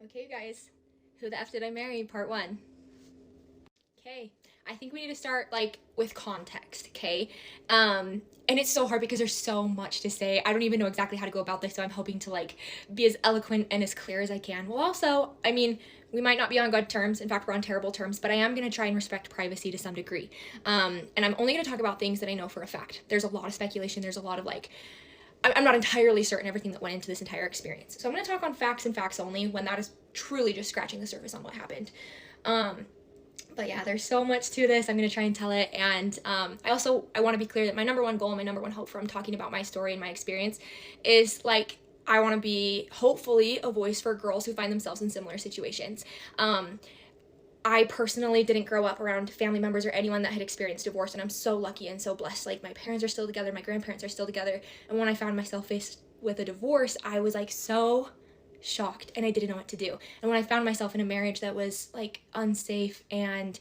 Okay, you guys, who the F did I marry? Part one. Okay, I think we need to start like with context, okay? And it's so hard because there's so much to say. I don't even know exactly how to go about this, so I'm hoping to like be as eloquent and as clear as I can. Well, also, I mean, we might not be on good terms. In fact, we're on terrible terms, but I am going to try and respect privacy to some degree. And I'm only going to talk about things that I know for a fact. There's a lot of speculation. There's a lot of like I'm not entirely certain everything that went into this entire experience. So I'm going to talk on facts and facts only when that is truly just scratching the surface on what happened. But yeah, there's so much to this. I'm going to try and tell it. And I want to be clear that my number one goal and my number one hope from talking about my story and my experience is like, I want to be hopefully a voice for girls who find themselves in similar situations. I personally didn't grow up around family members or anyone that had experienced divorce, and I'm so lucky and so blessed. Like, my parents are still together, my grandparents are still together, and when I found myself faced with a divorce, I was like so shocked and I didn't know what to do. And when I found myself in a marriage that was like unsafe and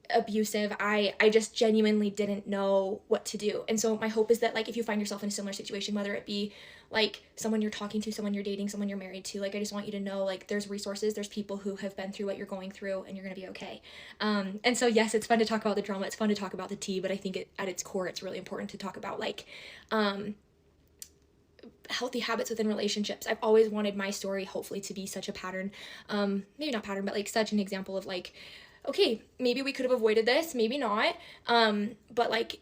abusive, I just genuinely didn't know what to do. And so my hope is that like if you find yourself in a similar situation, whether it be like someone you're talking to, someone you're dating, someone you're married to, like I just want you to know like there's resources, there's people who have been through what you're going through, and you're gonna be okay. And so yes, it's fun to talk about the drama, it's fun to talk about the tea, but I think at its core it's really important to talk about like healthy habits within relationships. I've always wanted my story hopefully to be such a pattern, maybe not pattern, but like such an example of like, okay, maybe we could have avoided this, maybe not, but like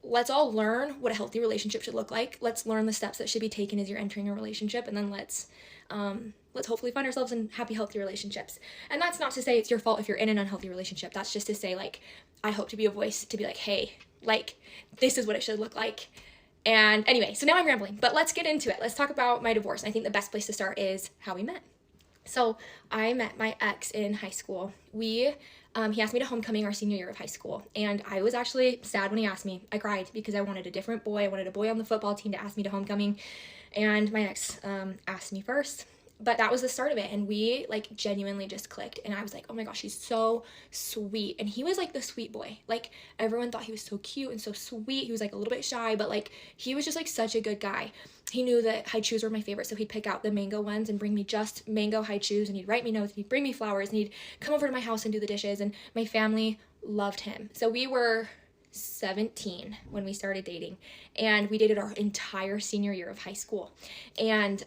let's all learn what a healthy relationship should look like. Let's learn the steps that should be taken as you're entering a relationship, and then let's hopefully find ourselves in happy, healthy relationships. And that's not to say it's your fault if you're in an unhealthy relationship. That's just to say like I hope to be a voice to be like, hey, like this is what it should look like. And anyway, so now I'm rambling, but let's get into it. Let's talk about my divorce. And I think the best place to start is how we met. So I met my ex in high school. He asked me to homecoming our senior year of high school. And I was actually sad when he asked me. I cried because I wanted a different boy. I wanted a boy on the football team to ask me to homecoming. And my ex asked me first. But that was the start of it, and we like genuinely just clicked, and I was like, oh my gosh, he's so sweet. And he was like the sweet boy. Like everyone thought he was so cute and so sweet. He was like a little bit shy, but like he was just like such a good guy. He knew that high chews were my favorite, so he'd pick out the mango ones and bring me just mango high chews, and he'd write me notes, and he'd bring me flowers, and he'd come over to my house and do the dishes, and my family loved him. So we were 17 when we started dating, and we dated our entire senior year of high school. And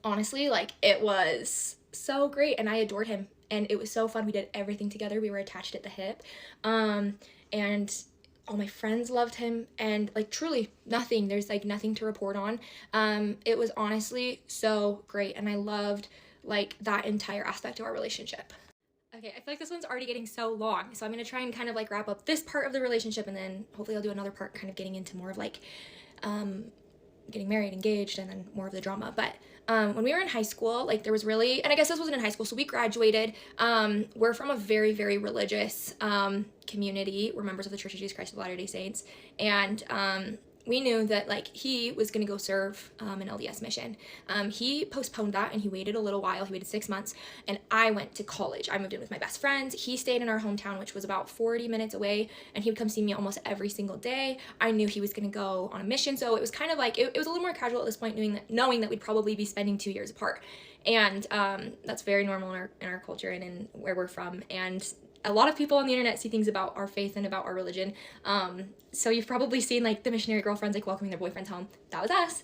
honestly, like it was so great, and I adored him, and it was so fun. We did everything together. We were attached at the hip, and all my friends loved him, and like truly there's like nothing to report on. It was honestly so great, and I loved like that entire aspect of our relationship. Okay, I feel like this one's already getting so long, so I'm gonna try and kind of like wrap up this part of the relationship, and then hopefully I'll do another part kind of getting into more of like getting married, engaged, and then more of the drama. But when we were in high school, like there was really, and I guess this wasn't in high school, so we graduated. We're from a very, very religious community. We're members of the Church of Jesus Christ of Latter-day Saints, and we knew that like he was going to go serve an LDS mission. He postponed that, and he waited a little while. He waited 6 months, and I went to college. I moved in with my best friends. He stayed in our hometown, which was about 40 minutes away, and he would come see me almost every single day. I knew he was going to go on a mission, so it was kind of like it was a little more casual at this point, knowing that we'd probably be spending 2 years apart. And that's very normal in our culture and in where we're from. And a lot of people on the internet see things about our faith and about our religion. So you've probably seen like the missionary girlfriends like welcoming their boyfriends home. That was us.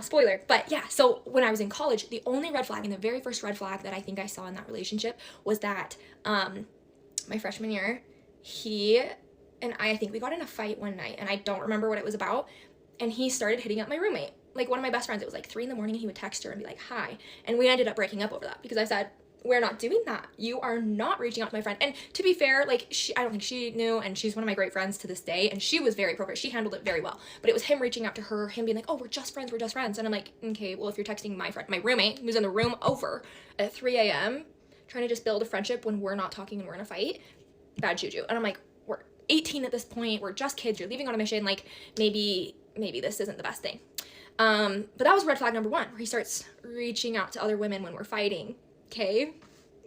Spoiler. But yeah, so when I was in college, the only red flag, and the very first red flag that I think I saw in that relationship was that my freshman year, he and I think we got in a fight one night, and I don't remember what it was about. And he started hitting up my roommate, like one of my best friends. It was like 3 a.m, and he would text her and be like, hi. And we ended up breaking up over that because I said, we're not doing that. You are not reaching out to my friend. And to be fair, like I don't think she knew, and she's one of my great friends to this day, and she was very appropriate. She handled it very well. But it was him reaching out to her, him being like, oh, we're just friends. And I'm like, okay, well, if you're texting my friend, my roommate, who's in the room over at 3 a.m, trying to just build a friendship when we're not talking and we're in a fight, bad juju. And I'm like, we're 18 at this point. We're just kids. You're leaving on a mission. Like maybe this isn't the best thing. But that was red flag number 1, where he starts reaching out to other women when we're fighting. Okay,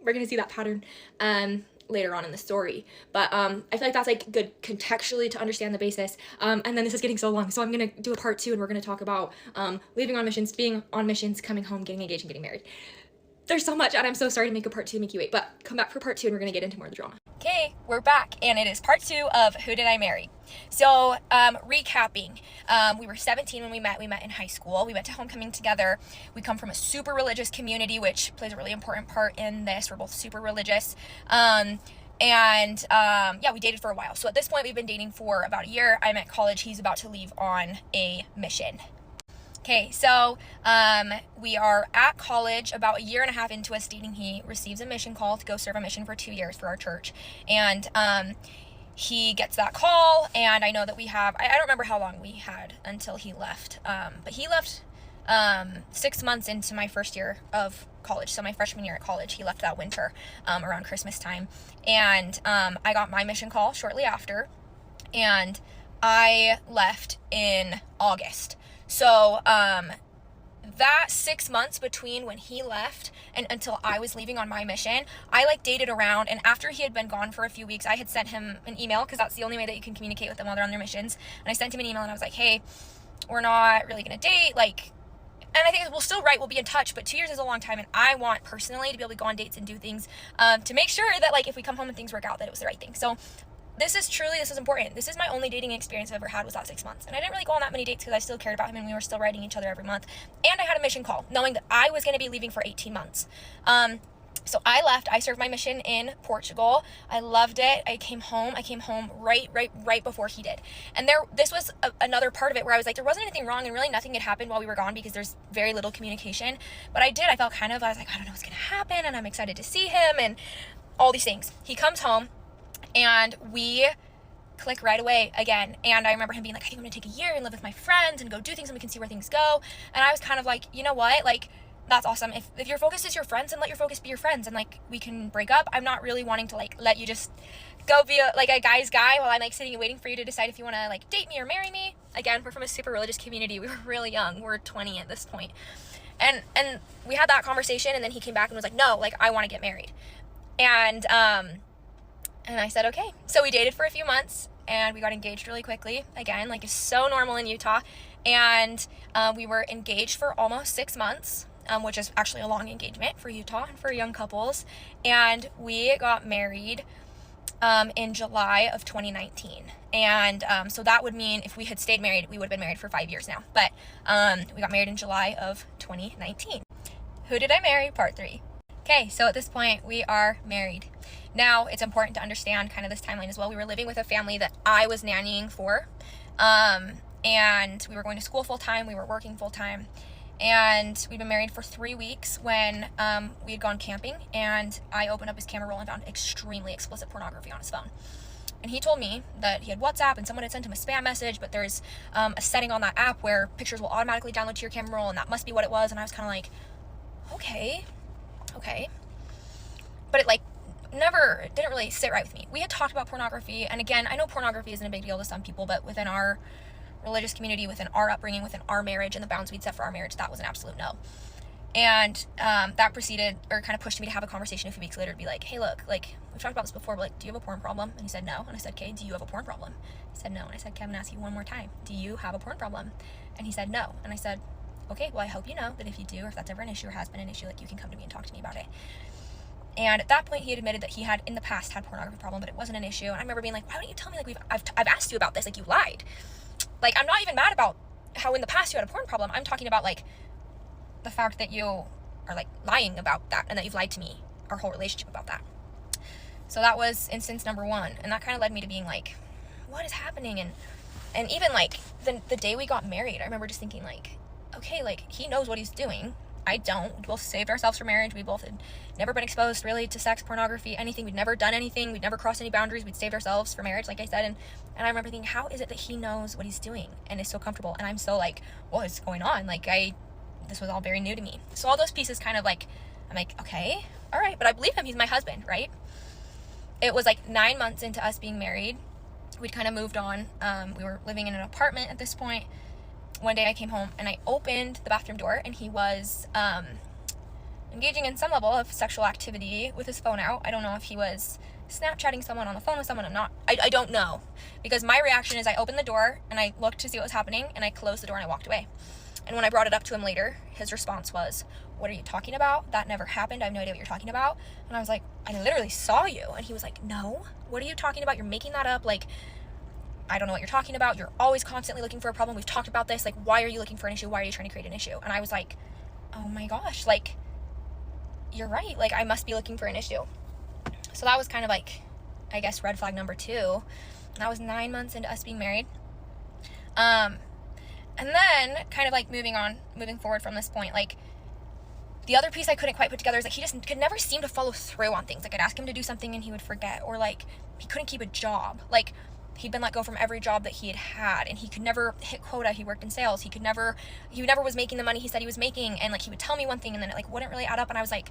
we're gonna see that pattern. And later on in the story. But I feel like that's like good contextually to understand the basis. And then this is getting so long, so I'm gonna do a part 2, and we're gonna talk about leaving on missions, being on missions, coming home, getting engaged, and getting married. There's so much, and I'm so sorry to make a part 2 make you wait, but come back for part 2 and we're gonna get into more of the drama. Okay, we're back, and it is part 2 of Who Did I Marry? So, recapping, we were 17 when we met in high school. We went to homecoming together. We come from a super religious community, which plays a really important part in this. We're both super religious. Yeah, we dated for a while. So at this point, we've been dating for about a year. I'm at college. He's about to leave on a mission. Okay, so we are at college. About a year and a half into us dating, he receives a mission call to go serve a mission for 2 years for our church. And he gets that call, and I know that we have, I don't remember how long we had until he left, but he left 6 months into my first year of college, so my freshman year at college. He left that winter around Christmas time, and I got my mission call shortly after, and I left in August. So, that 6 months between when he left and until I was leaving on my mission, I like dated around, and after he had been gone for a few weeks, I had sent him an email, because that's the only way that you can communicate with them while they're on their missions, and I sent him an email, and I was like, hey, we're not really gonna date, like, and I think we'll still write, we'll be in touch, but 2 years is a long time, and I want personally to be able to go on dates and do things, to make sure that, like, if we come home and things work out, that it was the right thing. So this is important. This is my only dating experience I've ever had, was that 6 months. And I didn't really go on that many dates because I still cared about him, and we were still writing each other every month. And I had a mission call, knowing that I was going to be leaving for 18 months. So I left. I served my mission in Portugal. I loved it. I came home right before he did. And this was another part of it where I was like, there wasn't anything wrong, and really nothing had happened while we were gone, because there's very little communication. But I felt I was like, I don't know what's going to happen, and I'm excited to see him, and all these things. He comes home, and we click right away again. And I remember him being like, I think I'm gonna take a year and live with my friends and go do things, and we can see where things go. And I was kind of like, you know what, like, that's awesome. If your focus is your friends, then let your focus be your friends, and like, we can break up. I'm not really wanting to like let you just go be a guy's guy while I'm like sitting and waiting for you to decide if you want to like date me or marry me. Again, we're from a super religious community. We were really young. We're 20 at this point. And we had that conversation, and then he came back and was like, no, like, I want to get married. And I said, okay. So we dated for a few months, and we got engaged really quickly. Again, like, it's so normal in Utah. And we were engaged for almost 6 months, which is actually a long engagement for Utah and for young couples. And we got married in July of 2019. And so that would mean if we had stayed married, we would have been married for 5 years now. But we got married in July of 2019. Who did I marry? Part 3. Okay, so at this point, we are married. Now, it's important to understand kind of this timeline as well. We were living with a family that I was nannying for, and we were going to school full-time, we were working full-time, and we'd been married for 3 weeks when we had gone camping, and I opened up his camera roll and found extremely explicit pornography on his phone. And he told me that he had WhatsApp and someone had sent him a spam message, but there's a setting on that app where pictures will automatically download to your camera roll, and that must be what it was. And I was kind of like, okay. But it didn't really sit right with me. We had talked about pornography, and again, I know pornography isn't a big deal to some people, but within our religious community, within our upbringing, within our marriage and the bounds we'd set for our marriage, that was an absolute no. And that proceeded, or kind of pushed me to have a conversation a few weeks later to be like, hey, look, like, we've talked about this before, but like, do you have a porn problem? And he said no. And I said, okay, do you have a porn problem? He said no. And I said, okay, I'm gonna ask you one more time, do you have a porn problem? And he said no. And I said, okay, well, I hope you know that if you do, or if that's ever an issue or has been an issue, like, you can come to me and talk to me about it. And at that point, he had admitted that he had in the past had pornography problem, but it wasn't an issue. And I remember being like, why don't you tell me, like, I've asked you about this, like, you lied. Like, I'm not even mad about how in the past you had a porn problem. I'm talking about, like, the fact that you are, like, lying about that, and that you've lied to me our whole relationship about that. So that was instance number 1, and that kind of led me to being like, what is happening? And even, like, the day we got married, I remember just thinking, like, okay, like, he knows what he's doing. I don't. We both saved ourselves for marriage. We both had never been exposed really to sex, pornography, anything. We'd never done anything. We'd never crossed any boundaries. We'd saved ourselves for marriage, like I said. And I remember thinking, how is it that he knows what he's doing and is so comfortable? And I'm so like, what is going on? Like, this was all very new to me. So all those pieces kind of like, I'm like, okay, all right. But I believe him. He's my husband, right? It was like 9 months into us being married. We'd kind of moved on. We were living in an apartment at this point. One day I came home and I opened the bathroom door, and he was engaging in some level of sexual activity with his phone out. I don't know if he was Snapchatting someone, on the phone with someone. I don't know. Because my reaction is I opened the door and I looked to see what was happening and I closed the door and I walked away. And when I brought it up to him later, his response was, what are you talking about? That never happened. I have no idea what you're talking about. And I was like, I literally saw you. And he was like, no, what are you talking about? You're making that up. Like, I don't know what you're talking about. You're always constantly looking for a problem. We've talked about this. Like, why are you looking for an issue? Why are you trying to create an issue? And I was like, oh my gosh, like, you're right. Like, I must be looking for an issue. So that was kind of like, I guess, red flag number 2. And that was 9 months into us being married. And then kind of like moving forward from this point, like, the other piece I couldn't quite put together is like he just could never seem to follow through on things. Like, I'd ask him to do something and he would forget, or like he couldn't keep a job. Like, he'd been let go from every job that he had and he could never hit quota. He worked in sales. He never was making the money he said he was making. And like, he would tell me one thing and then it like wouldn't really add up. And I was like,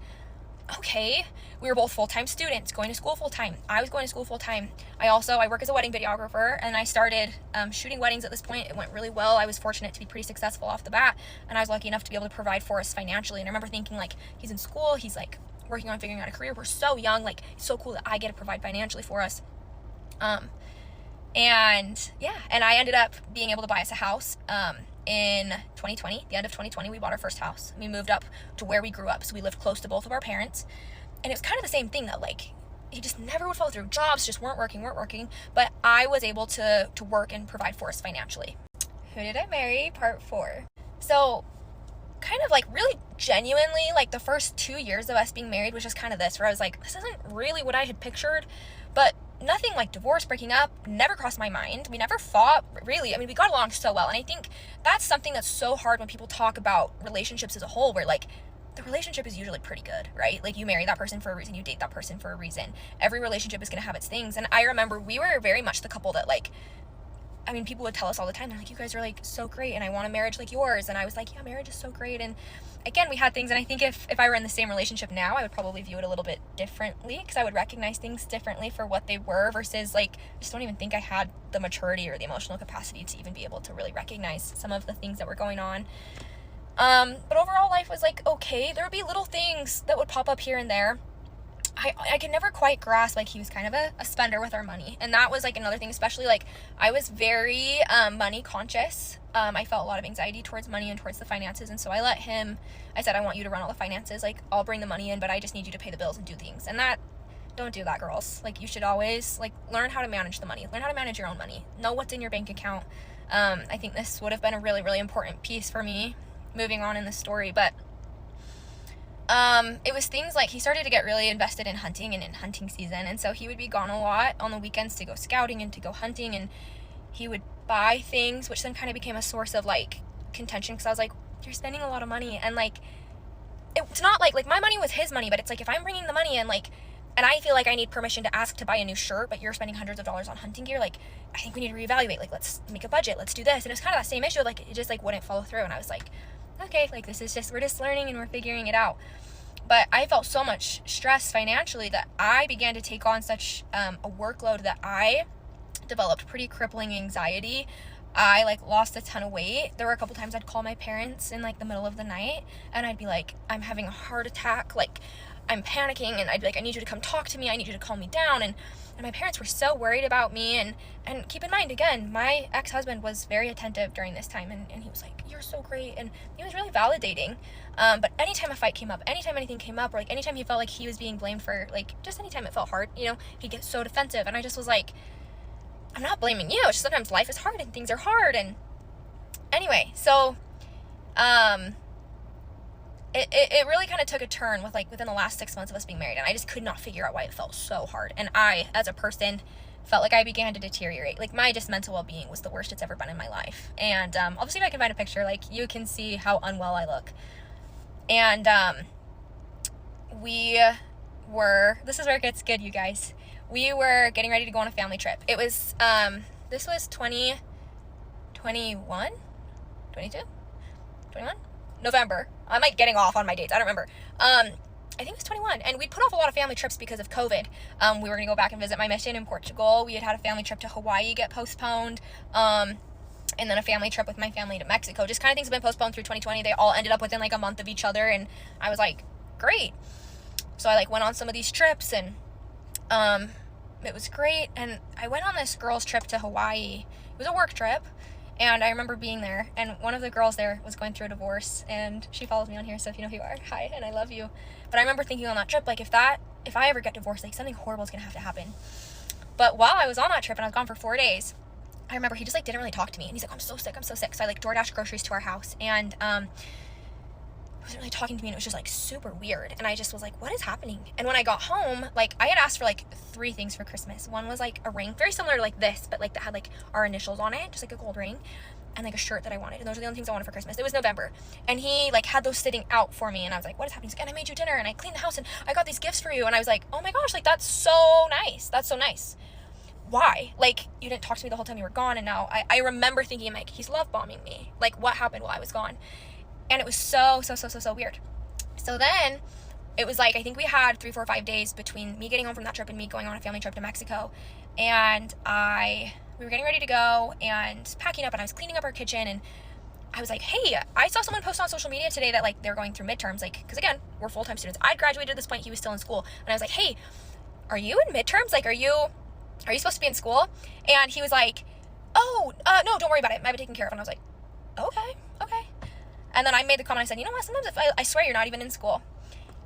okay, we were both full-time students going to school full-time. I was going to school full-time. I work as a wedding videographer, and I started shooting weddings at this point. It went really well. I was fortunate to be pretty successful off the bat, and I was lucky enough to be able to provide for us financially. And I remember thinking, like, he's in school, he's like working on figuring out a career. We're so young, like, it's so cool that I get to provide financially for us. And I ended up being able to buy us a house in 2020. The end of 2020, we bought our first house. We moved up to where we grew up, so we lived close to both of our parents. And it was kind of the same thing, that like, he just never would follow through. Jobs just weren't working, but I was able to work and provide for us financially. Who did I marry? Part 4. So kind of like really genuinely, like, the first 2 years of us being married was just kind of this, where I was like, this isn't really what I had pictured. But nothing like divorce, breaking up, never crossed my mind. We never fought, really. I mean, we got along so well. And I think that's something that's so hard when people talk about relationships as a whole, where like, the relationship is usually pretty good, right? Like, you marry that person for a reason, you date that person for a reason. Every relationship is going to have its things. And I remember we were very much the couple that, like, I mean, people would tell us all the time, they're like, you guys are like so great and I want a marriage like yours. And I was like, yeah, marriage is so great. And again, we had things, and I think if I were in the same relationship now, I would probably view it a little bit differently, because I would recognize things differently for what they were, versus like, I just don't even think I had the maturity or the emotional capacity to even be able to really recognize some of the things that were going on. But overall, life was like, okay. There would be little things that would pop up here and there. I could never quite grasp, like, he was kind of a spender with our money. And that was like another thing, especially like, I was very money conscious. I felt a lot of anxiety towards money and towards the finances. And so I said, I want you to run all the finances. Like, I'll bring the money in, but I just need you to pay the bills and do things. And don't do that, girls. Like, you should always like learn how to manage the money, learn how to manage your own money, know what's in your bank account. I think this would have been a really, really important piece for me moving on in the story. But it was things like, he started to get really invested in hunting and in hunting season. And so he would be gone a lot on the weekends to go scouting and to go hunting. And he would buy things, which then kind of became a source of like contention, because I was like, you're spending a lot of money. And like, it's not like my money was his money, but it's like, if I'm bringing the money in, like, and I feel like I need permission to ask to buy a new shirt, but you're spending hundreds of dollars on hunting gear, like, I think we need to reevaluate. Like, let's make a budget, let's do this. And it's kind of that same issue, like, it just like wouldn't follow through. And I was like, okay, like, this is just, we're just learning and we're figuring it out. But I felt so much stress financially that I began to take on such a workload that I developed pretty crippling anxiety. I like lost a ton of weight. There were a couple times I'd call my parents in like the middle of the night and I'd be like, I'm having a heart attack, like I'm panicking, and I'd be like, I need you to come talk to me, I need you to calm me down. And my parents were so worried about me. And keep in mind, again, my ex-husband was very attentive during this time, and he was like, you're so great, and he was really validating. But anytime a fight came up, anytime anything came up, or like anytime he felt like he was being blamed for, like, just anytime it felt hard, you know, he'd get so defensive. And I just was like, I'm not blaming you, it's just sometimes life is hard and things are hard. And anyway, so it really kind of took a turn with like within the last 6 months of us being married, and I just could not figure out why it felt so hard. And I, as a person, felt like I began to deteriorate. Like, my just mental well-being was the worst it's ever been in my life. And I'll see if I can find a picture. Like, you can see how unwell I look. And this is where it gets good, you guys. We were getting ready to go on a family trip. It was this was 2021, 22, 21 November. I'm like getting off on my dates, I don't remember. I think it was 21, and we'd put off a lot of family trips because of COVID. We were gonna go back and visit my mission in Portugal. We had a family trip to Hawaii get postponed, and then a family trip with my family to Mexico. Just kind of things have been postponed through 2020. They all ended up within like a month of each other, and I was like, great. So I like went on some of these trips, and it was great. And I went on this girls' trip to Hawaii. It was a work trip. And I remember being there, and one of the girls there was going through a divorce, and she follows me on here, so if you know who you are, hi, and I love you. But I remember thinking on that trip, like, if I ever get divorced, like, something horrible is gonna have to happen. But while I was on that trip, and I was gone for 4 days, I remember he just, like, didn't really talk to me, and he's like, I'm so sick. So I, like, DoorDash groceries to our house, and he wasn't really talking to me, and it was just, like, super weird. And I just was like, what is happening? And when I got home, like, I had asked for, like, 3 things for Christmas. One was, like, a ring, very similar to, like, this, but, like, that had, like, our initials on it, just, like, a gold ring, and, like, a shirt that I wanted. And those are the only things I wanted for Christmas. It was November, and he, like, had those sitting out for me, and I was like, what is happening? He's like, and I made you dinner, and I cleaned the house, and I got these gifts for you. And I was like, oh my gosh, like, that's so nice. That's so nice. Why? Like, you didn't talk to me the whole time you were gone, and now I remember thinking, like, he's love bombing me. Like, what happened while I was gone? And it was so weird. So then it was like, I think we had 3, 4, 5 days between me getting home from that trip and me going on a family trip to Mexico. And we were getting ready to go and packing up, and I was cleaning up our kitchen, and I was like, hey, I saw someone post on social media today that, like, they're going through midterms, like, because again, we're full-time students. I'd graduated at this point, he was still in school. And I was like, hey, are you in midterms? Like, are you supposed to be in school? And he was like, oh, no, don't worry about it. I have it taken care of. And I was like, okay. And then I made the comment, I said, you know what, sometimes if I swear you're not even in school.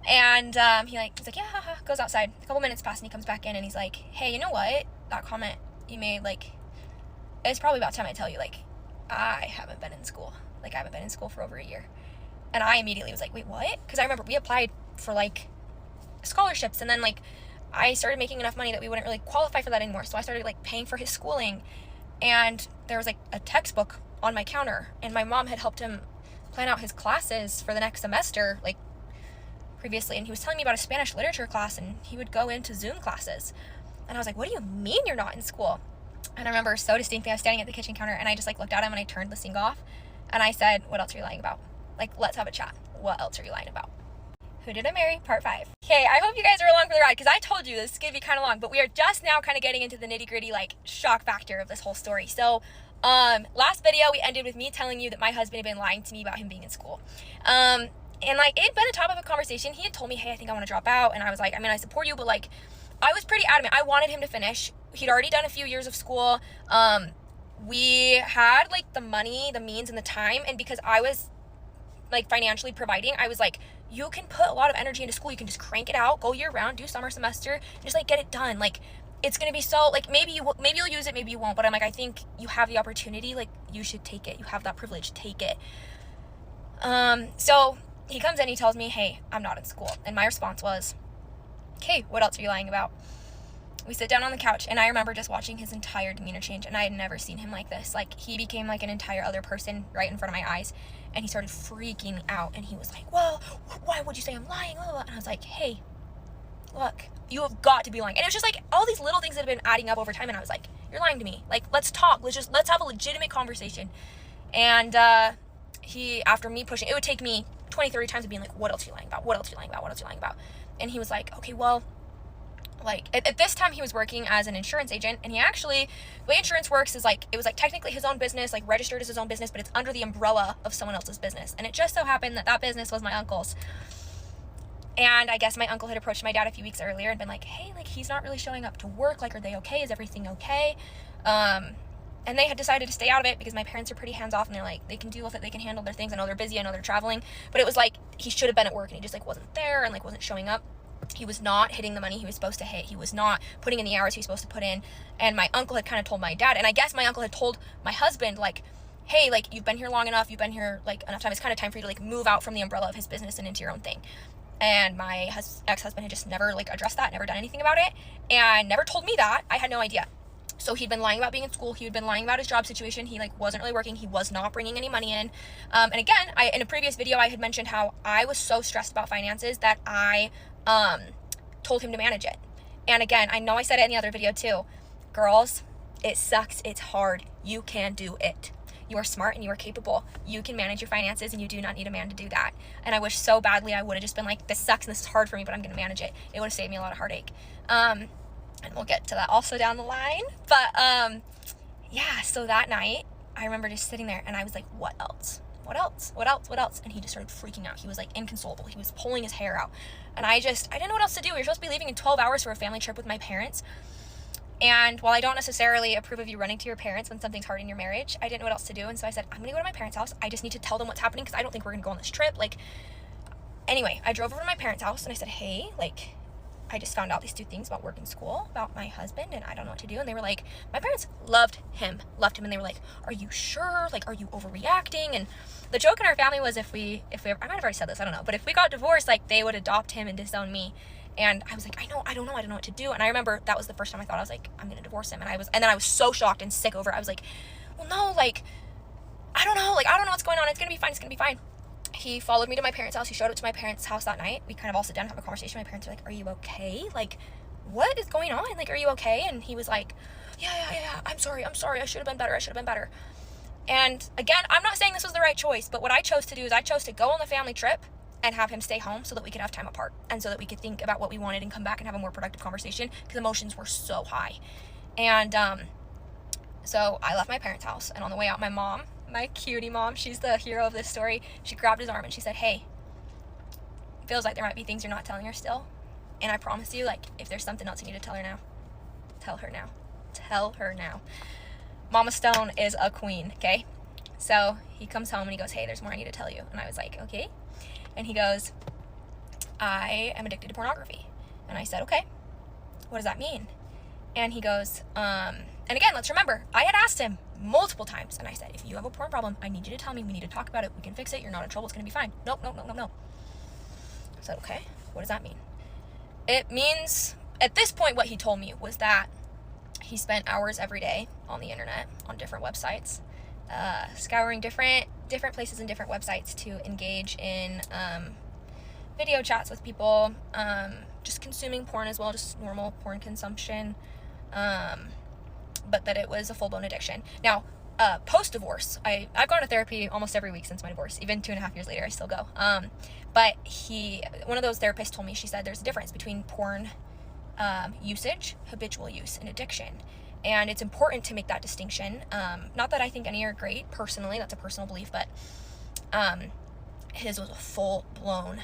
And he's like, yeah, haha, goes outside. A couple minutes pass, and he comes back in, and he's like, hey, you know what? That comment you made, like, it's probably about time I tell you, like, I haven't been in school. Like, I haven't been in school for over a year. And I immediately was like, wait, what? Because I remember we applied for, like, scholarships, and then, like, I started making enough money that we wouldn't really qualify for that anymore. So I started, like, paying for his schooling. And there was, like, a textbook on my counter, and my mom had helped him plan out his classes for the next semester, like, previously. And he was telling me about a Spanish literature class, and he would go into Zoom classes. And I was like, what do you mean you're not in school? And I remember so distinctly, I was standing at the kitchen counter, and I just, like, looked at him, and I turned the sink off, and I said, what else are you lying about? Like, let's have a chat. What else are you lying about? Who did I marry? Part 5. Okay, I hope you guys are along for the ride, because I told you this is going to be kind of long, but we are just now kind of getting into the nitty-gritty, like, shock factor of this whole story. So, last video, we ended with me telling you that my husband had been lying to me about him being in school. And, like, it had been a topic of conversation. He had told me, hey, I think I want to drop out, and I was like, I mean, I support you, but, like, I was pretty adamant. I wanted him to finish. He'd already done a few years of school. We had, like, the money, the means, and the time, and because I was, like, financially providing, I was like, you can put a lot of energy into school. You can just crank it out, go year round, do summer semester, just, like, get it done. Like, it's going to be so, like, maybe you'll use it, maybe you won't, but I'm like, I think you have the opportunity, like, you should take it. You have that privilege, take it. So he comes in, he tells me, hey, I'm not in school. And my response was, okay, what else are you lying about? We sit down on the couch, and I remember just watching his entire demeanor change, and I had never seen him like this. Like, he became like an entire other person right in front of my eyes, and he started freaking out, and he was like, well, why would you say I'm lying? And I was like, hey, look, you have got to be lying. And it was just like all these little things that have been adding up over time, and I was like, you're lying to me. Like, let's talk. Let's have a legitimate conversation. And he, after me pushing, it would take me 20, 30 times of being like, what else are you lying about? What else are you lying about? What else are you lying about? And he was like, okay, well, like, at this time he was working as an insurance agent, and he actually, the way insurance works is, like, it was, like, technically his own business, like, registered as his own business, but it's under the umbrella of someone else's business. And it just so happened that that business was my uncle's. And I guess my uncle had approached my dad a few weeks earlier and been like, hey, like, he's not really showing up to work. Like, are they okay? Is everything okay? And they had decided to stay out of it because my parents are pretty hands-off, and they're like, they can deal with it, they can handle their things. I know they're busy, I know they're traveling, but it was like, he should have been at work, and he just, like, wasn't there, and, like, wasn't showing up. He was not hitting the money he was supposed to hit. He was not putting in the hours he was supposed to put in. And my uncle had kind of told my dad, and I guess my uncle had told my husband, like, hey, like, you've been here long enough, you've been here, like, enough time, it's kind of time for you to, like, move out from the umbrella of his business and into your own thing. And my ex-husband had just never, like, addressed that, never done anything about it, and never told me that. I had no idea. So he'd been lying about being in school. He had been lying about his job situation. He, like, wasn't really working. He was not bringing any money in. And again, in a previous video, I had mentioned how I was so stressed about finances that I told him to manage it. And again, I know I said it in the other video too. Girls, it sucks. It's hard. You can do it. You are smart and you are capable. You can manage your finances, and you do not need a man to do that. And I wish so badly I would have just been like, this sucks and this is hard for me, but I'm going to manage it. It would have saved me a lot of heartache. And we'll get to that also down the line. But yeah, so that night I remember just sitting there, and I was like, what else? What else? What else? What else? And he just started freaking out. He was, like, inconsolable. He was pulling his hair out. And I didn't know what else to do. We were supposed to be leaving in 12 hours for a family trip with my parents. And while I don't necessarily approve of you running to your parents when something's hard in your marriage, I didn't know what else to do. And so I said, I'm going to go to my parents' house. I just need to tell them what's happening because I don't think we're going to go on this trip. Like, anyway, I drove over to my parents' house and I said, hey, like, I just found out these 2 things about work and school, about my husband, and I don't know what to do. And they were like, my parents loved him. And they were like, are you sure? Like, are you overreacting? And the joke in our family was if we I might have already said this, I don't know. But if we got divorced, like, they would adopt him and disown me. And I was like, I don't know what to do. And I remember that was the first time I thought, I was like, I'm going to divorce him. And then I was so shocked and sick over it. I was like, well, no, like, I don't know what's going on. It's going to be fine. He followed me to my parents' house. He showed up to my parents' house that night. We kind of all sit down and have a conversation. My parents are like, are you okay? Like, what is going on? Like, are you okay? And he was like, yeah. I'm sorry. I should have been better. And again, I'm not saying this was the right choice, but what I chose to do is I chose to go on the family trip and have him stay home so that we could have time apart and so that we could think about what we wanted and come back and have a more productive conversation because emotions were so high. And so I left my parents' house, and on the way out, my mom, my cutie mom, she's the hero of this story, she grabbed his arm and she said, hey, feels like there might be things you're not telling her still, and I promise you, like, if there's something else you need to tell her now, tell her now. Mama Stone is a queen, okay? So he comes home and he goes, hey, there's more I need to tell you. And I was like, okay. And he goes, I am addicted to pornography. And I said, okay, what does that mean? And he goes, and again, let's remember, I had asked him multiple times, and I said, if you have a porn problem, I need you to tell me. We need to talk about it. We can fix it. You're not in trouble. It's going to be fine. Nope. I said, okay, what does that mean? It means, at this point, what he told me was that he spent hours every day on the internet, on different websites, scouring different places and different websites to engage in video chats with people, just consuming porn as well, just normal porn consumption, but that it was a full-blown addiction. Now, post-divorce, I've gone to therapy almost every week since my divorce. Even 2.5 years later, I still go. But one of those therapists told me, she said there's a difference between porn usage, habitual use, and addiction. And it's important to make that distinction. Not that I think any are great, personally, that's a personal belief, but his was a full-blown,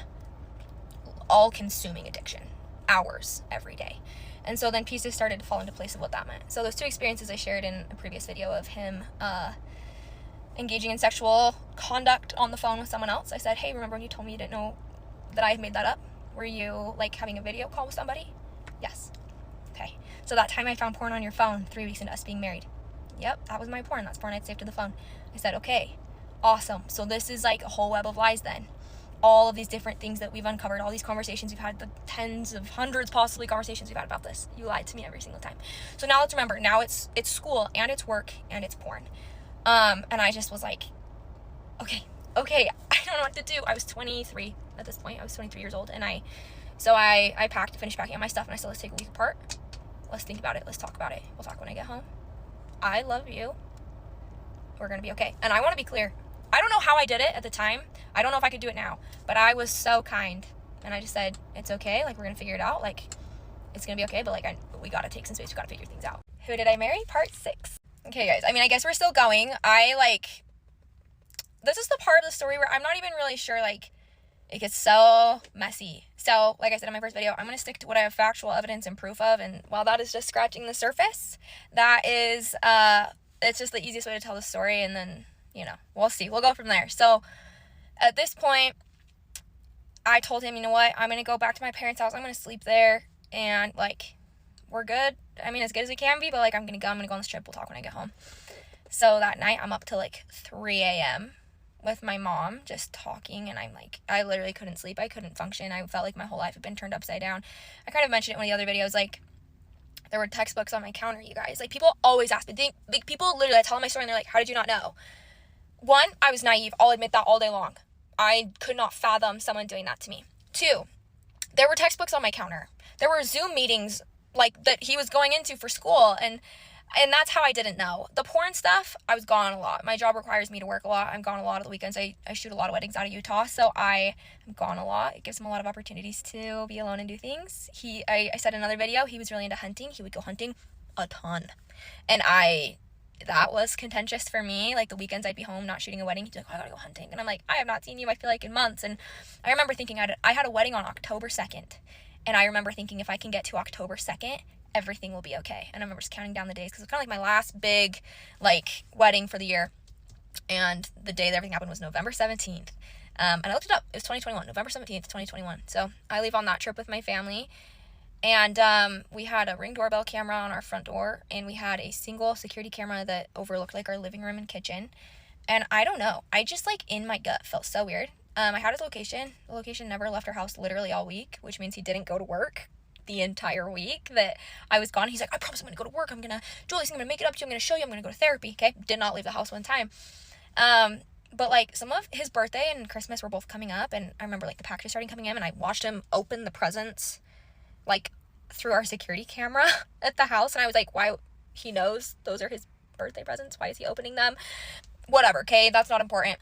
all-consuming addiction. Hours every day. And so then pieces started to fall into place of what that meant. So those 2 experiences I shared in a previous video of him engaging in sexual conduct on the phone with someone else. I said, hey, remember when you told me you didn't know that I had made that up? Were you, like, having a video call with somebody? Yes. Okay. So that time I found porn on your phone 3 weeks into us being married. Yep, that was my porn. That's porn I'd saved to the phone. I said, okay, awesome. So this is like a whole web of lies then. All of these different things that we've uncovered, all these conversations we've had, the tens of hundreds possibly conversations we've had about this. You lied to me every single time. So now let's remember, now it's school and it's work and it's porn. And I just was like, okay, I don't know what to do. I was 23 at this point. I was 23 years old. And I finished packing up my stuff, and I said, let's take a week apart. Let's think about it. Let's talk about it. We'll talk when I get home. I love you. We're going to be okay. And I want to be clear. I don't know how I did it at the time. I don't know if I could do it now, but I was so kind. And I just said, it's okay. Like, we're going to figure it out. Like, it's going to be okay. But, like, we got to take some space. We got to figure things out. Who did I marry? Part 6. Okay, guys. I mean, I guess we're still going. This is the part of the story where I'm not even really sure, like, it gets so messy. So, like I said in my first video, I'm going to stick to what I have factual evidence and proof of. And while that is just scratching the surface, that is, it's just the easiest way to tell the story. And then, we'll see. We'll go from there. So, at this point, I told him, you know what? I'm going to go back to my parents' house. I'm going to sleep there. And, like, we're good. I mean, as good as we can be. But, like, I'm going to go on this trip. We'll talk when I get home. So, that night, I'm up till, like, 3 a.m. with my mom, just talking, and I literally couldn't sleep. I couldn't function. I felt like my whole life had been turned upside down. I kind of mentioned it in one of the other videos, like, there were textbooks on my counter, you guys. Like, people always ask me, people literally, I tell them my story, and they're like, how did you not know? One, I was naive. I'll admit that all day long. I could not fathom someone doing that to me. 2, there were textbooks on my counter. There were Zoom meetings, like, that he was going into for school, and that's how I didn't know. The porn stuff, I was gone a lot. My job requires me to work a lot. I'm gone a lot of the weekends. I shoot a lot of weddings out of Utah, so I am gone a lot. It gives him a lot of opportunities to be alone and do things. I said in another video, he was really into hunting. He would go hunting a ton. And that was contentious for me. Like, the weekends I'd be home not shooting a wedding. He'd be like, I gotta go hunting. And I'm like, I have not seen you, I feel like, in months. And I remember thinking, I had a wedding on October 2nd. And I remember thinking, if I can get to October 2nd, everything will be okay. And I remember just counting down the days because it was kind of like my last big, like, wedding for the year. And the day that everything happened was November 17th. And I looked it up. It was 2021, November 17th, 2021. So I leave on that trip with my family. And we had a Ring doorbell camera on our front door. And we had a single security camera that overlooked, like, our living room and kitchen. And I don't know. I just, like, in my gut felt so weird. I had his location. The location never left our house literally all week, which means he didn't go to work the entire week that I was gone. He's like, I promise I'm going to go to work. I'm going to do all these things. I'm going to make it up to you. I'm going to show you. I'm going to go to therapy. Okay. Did not leave the house one time. But, like, some of his birthday and Christmas were both coming up. And I remember, like, the packages starting coming in. And I watched him open the presents, like, through our security camera at the house. And I was like, why? He knows those are his birthday presents. Why is he opening them? Whatever. Okay. That's not important.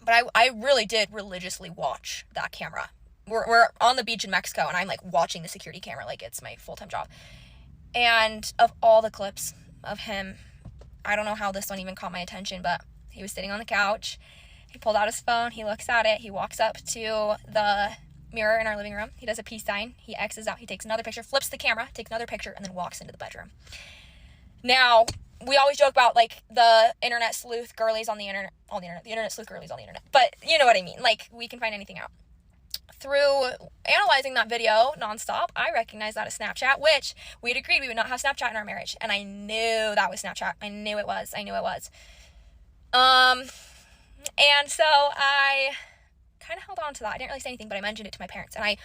But I really did religiously watch that camera. We're on the beach in Mexico, and I'm, like, watching the security camera like it's my full-time job. And of all the clips of him, I don't know how this one even caught my attention, but he was sitting on the couch. He pulled out his phone. He looks at it. He walks up to the mirror in our living room. He does a peace sign. He X's out. He takes another picture, flips the camera, takes another picture, and then walks into the bedroom. Now, we always joke about, like, the internet sleuth girlies on the internet, the internet sleuth girlies on the internet. But you know what I mean. Like, we can find anything out. Through analyzing that video nonstop, I recognized that as Snapchat, which we had agreed we would not have Snapchat in our marriage. And I knew that was Snapchat. I knew it was. And so I kind of held on to that. I didn't really say anything, but I mentioned it to my parents. And I'm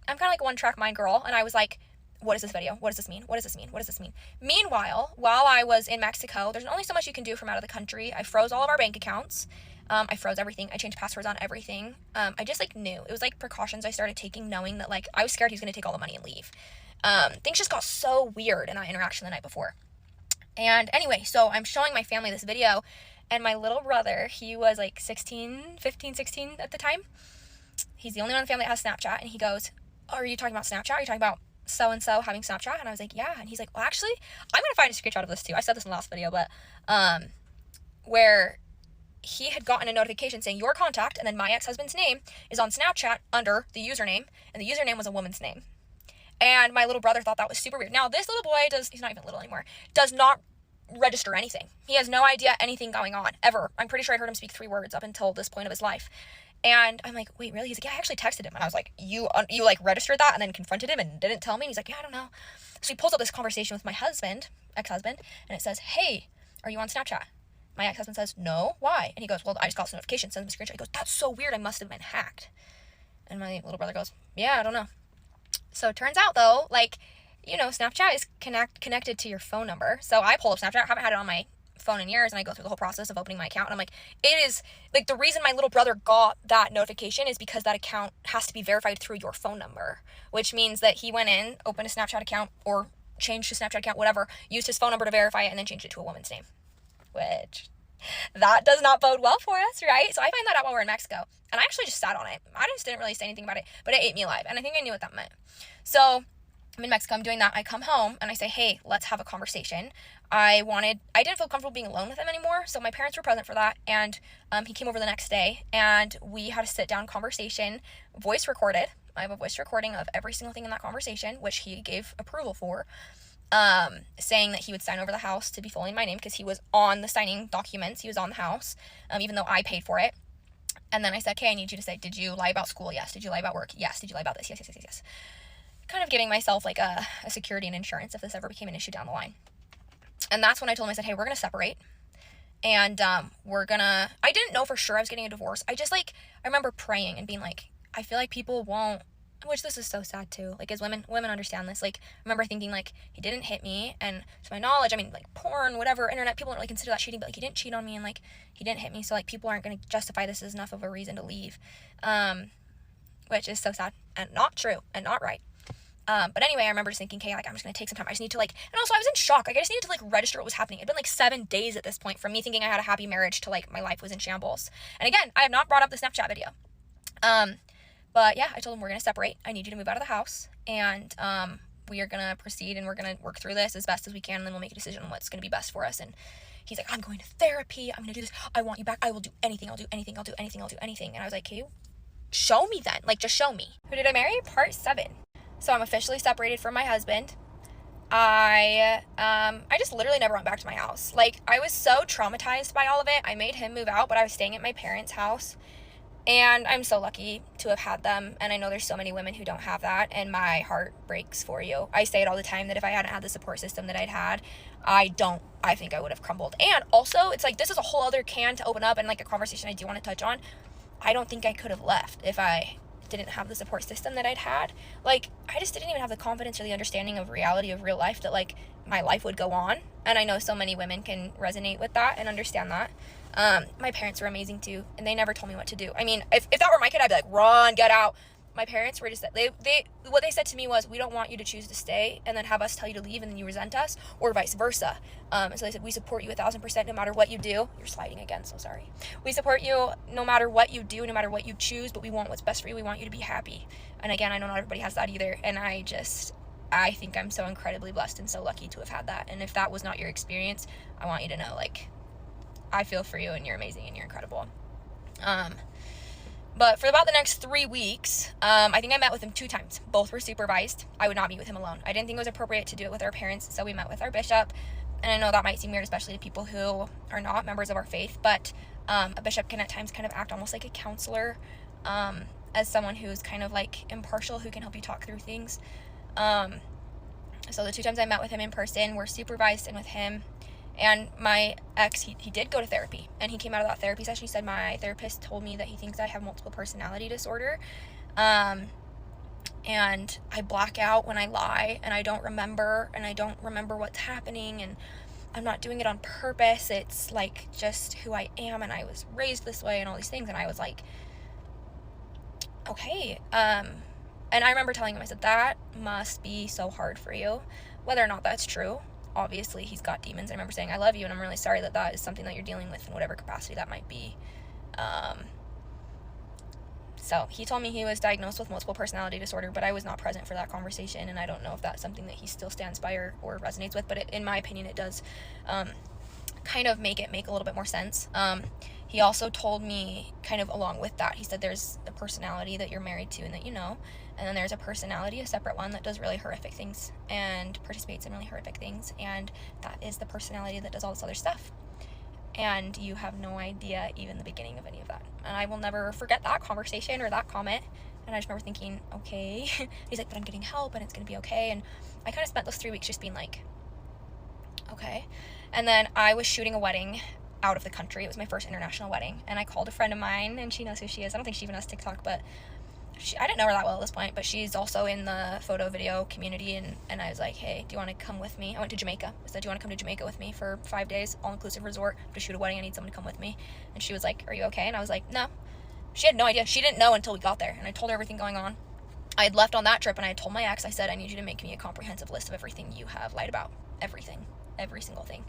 kind of like a one-track mind girl. And I was like, what is this video? What does this mean? What does this mean? What does this mean? Meanwhile, while I was in Mexico, there's only so much you can do from out of the country. I froze all of our bank accounts. I froze everything. I changed passwords on everything. I just, like, knew. It was, like, precautions I started taking, knowing that, like, I was scared he was going to take all the money and leave. Things just got so weird in that interaction the night before. And anyway, so I'm showing my family this video, and my little brother, he was, like, 15, 16 at the time. He's the only one in the family that has Snapchat, and he goes, oh, are you talking about Snapchat? Are you talking about so-and-so having Snapchat? And I was like, yeah. And he's like, well, actually, I'm going to find a screenshot of this too. I said this in the last video, but, where he had gotten a notification saying your contact and then my ex-husband's name is on Snapchat under the username, and the username was a woman's name. And my little brother thought that was super weird. Now, this little boy he's not even little anymore, does not register anything. He has no idea anything going on, ever. I'm pretty sure I heard him speak 3 words up until this point of his life. And I'm like, wait, really? He's like, yeah, I actually texted him. And I was like, you like registered that and then confronted him and didn't tell me? And he's like, yeah, I don't know. So he pulls up this conversation with my ex-husband, and it says, hey, are you on Snapchat? My ex-husband says, no, why? And he goes, well, I just got some notification, sends him a screenshot. He goes, that's so weird, I must have been hacked. And my little brother goes, yeah, I don't know. So it turns out, though, like, you know, Snapchat is connected to your phone number. So I pull up Snapchat, I haven't had it on my phone in years, and I go through the whole process of opening my account, and I'm like, it is, like, the reason my little brother got that notification is because that account has to be verified through your phone number, which means that he went in, opened a Snapchat account, or changed his Snapchat account, whatever, used his phone number to verify it, and then changed it to a woman's name. Which, that does not bode well for us, right? So I find that out while we're in Mexico, and I actually just sat on it. I just didn't really say anything about it, but it ate me alive, and I think I knew what that meant. So I'm in Mexico, I'm doing that, I come home, and I say, hey, let's have a conversation. I didn't feel comfortable being alone with him anymore, so my parents were present for that, and he came over the next day, and we had a sit-down conversation, voice recorded. I have a voice recording of every single thing in that conversation, which he gave approval for, saying that he would sign over the house to be fully in my name, because he was on the signing documents, he was on the house, even though I paid for it. And then I said, okay, I need you to say, did you lie about school? Yes. Did you lie about work? Yes. Did you lie about this? Yes. Kind of giving myself, like, a security and insurance if this ever became an issue down the line. And that's when I told him, I said, hey, we're going to separate. And I didn't know for sure I was getting a divorce. I remember praying and being like, I feel like people won't, which this is so sad too. Like, as women understand this. Like, I remember thinking, like, he didn't hit me. And to my knowledge, I mean, like, porn, whatever, internet, people don't really consider that cheating. But, like, he didn't cheat on me, and, like, he didn't hit me. So, like, people aren't going to justify this as enough of a reason to leave. Which is so sad and not true and not right. But anyway, I remember just thinking, okay, like, I'm just going to take some time. I just need to, like, and also I was in shock. Like, I just needed to, like, register what was happening. It'd been, like, 7 days at this point from me thinking I had a happy marriage to, like, my life was in shambles. And again, I have not brought up the Snapchat video. But yeah, I told him we're going to separate. I need you to move out of the house, and, we are going to proceed, and we're going to work through this as best as we can, and then we'll make a decision on what's going to be best for us. And he's like, I'm going to therapy. I'm going to do this. I want you back. I will do anything. I'll do anything. I'll do anything. I'll do anything. And I was like, okay, show me then. Like, just show me. Who did I marry? Part 7. So I'm officially separated from my husband. I just literally never went back to my house. Like, I was so traumatized by all of it. I made him move out, but I was staying at my parents' house. And I'm so lucky to have had them. And I know there's so many women who don't have that. And my heart breaks for you. I say it all the time that if I hadn't had the support system that I'd had, I think I would have crumbled. And also, it's like, this is a whole other can to open up and like a conversation I do want to touch on. I don't think I could have left if I didn't have the support system that I'd had. Like, I just didn't even have the confidence or the understanding of reality of real life that like my life would go on. And I know so many women can resonate with that and understand that. My parents were amazing too, and they never told me what to do. I mean, if that were my kid, I'd be like, run, get out. My parents were just, what they said to me was, we don't want you to choose to stay and then have us tell you to leave and then you resent us, or vice versa. And so they said, we support you 1,000% no matter what you do. You're sliding again, so sorry. We support you no matter what you do, no matter what you choose, but we want what's best for you. We want you to be happy. And again, I know not everybody has that either. And I think I'm so incredibly blessed and so lucky to have had that. And if that was not your experience, I want you to know, like, I feel for you and you're amazing and you're incredible. But for about the next 3 weeks, I think I met with him 2 times. Both were supervised. I would not meet with him alone. I didn't think it was appropriate to do it with our parents, so we met with our bishop. And I know that might seem weird, especially to people who are not members of our faith, but a bishop can at times kind of act almost like a counselor, as someone who's kind of like impartial, who can help you talk through things. So the 2 times I met with him in person were supervised and with him. And my ex, he did go to therapy, and he came out of that therapy session. He said, my therapist told me that he thinks I have multiple personality disorder. And I black out when I lie, and I don't remember what's happening, and I'm not doing it on purpose. It's like just who I am, and I was raised this way and all these things. And I was like, okay. And I remember telling him, I said, that must be so hard for you, whether or not that's true. Obviously, he's got demons. I remember saying, I love you, and I'm really sorry that is something that you're dealing with in whatever capacity that might be. So he told me he was diagnosed with multiple personality disorder, but I was not present for that conversation, and I don't know if that's something that he still stands by or resonates with, but in my opinion, it does kind of make a little bit more sense. He also told me kind of along with that, he said there's a personality that you're married to and that you know, and then there's a personality, a separate one, that does really horrific things and participates in really horrific things, and that is the personality that does all this other stuff. And you have no idea even the beginning of any of that. And I will never forget that conversation or that comment. And I just remember thinking, okay. He's like, but I'm getting help and it's going to be okay. And I kind of spent those 3 weeks just being like, okay. And then I was shooting a wedding out of the country. It was my first international wedding. And I called a friend of mine, and she knows who she is. I don't think she even has TikTok, but I didn't know her that well at this point, but she's also in the photo video community, and I was like, hey, do you want to come with me? I went to Jamaica. I said, do you want to come to Jamaica with me for 5 days, all-inclusive resort, to shoot a wedding? I need someone to come with me. And she was like, are you okay? And I was like, no. She had no idea. She didn't know until we got there, and I told her everything going on. I had left on that trip, and I had told my ex, I said, I need you to make me a comprehensive list of everything you have lied about. Everything. Every single thing.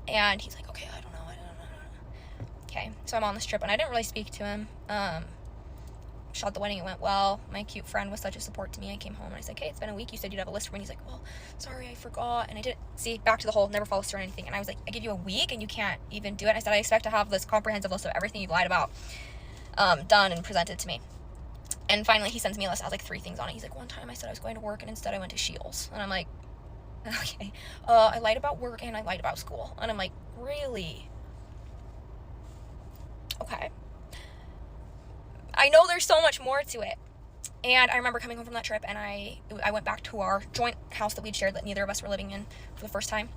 And he's like, okay, I don't know. Okay, so I'm on this trip, and I didn't really speak to him. Shot the wedding, it went well. My cute friend was such a support to me. I came home and I said, hey, it's been a week, you said you'd have a list for me. And he's like, well, sorry, I forgot. And I didn't. See, back to the whole never follows through on anything. And I was like, I give you a week and you can't even do it. And I said, I expect to have this comprehensive list of everything you've lied about done and presented to me. And finally he sends me a list. I has like 3 things on it. He's like, one time I said I was going to work and instead I went to Shields. And I'm like, okay. I lied about work and I lied about school. And I'm like, really? Okay. I know there's so much more to it. And I remember coming home from that trip, and I went back to our joint house that we'd shared that neither of us were living in for the first time.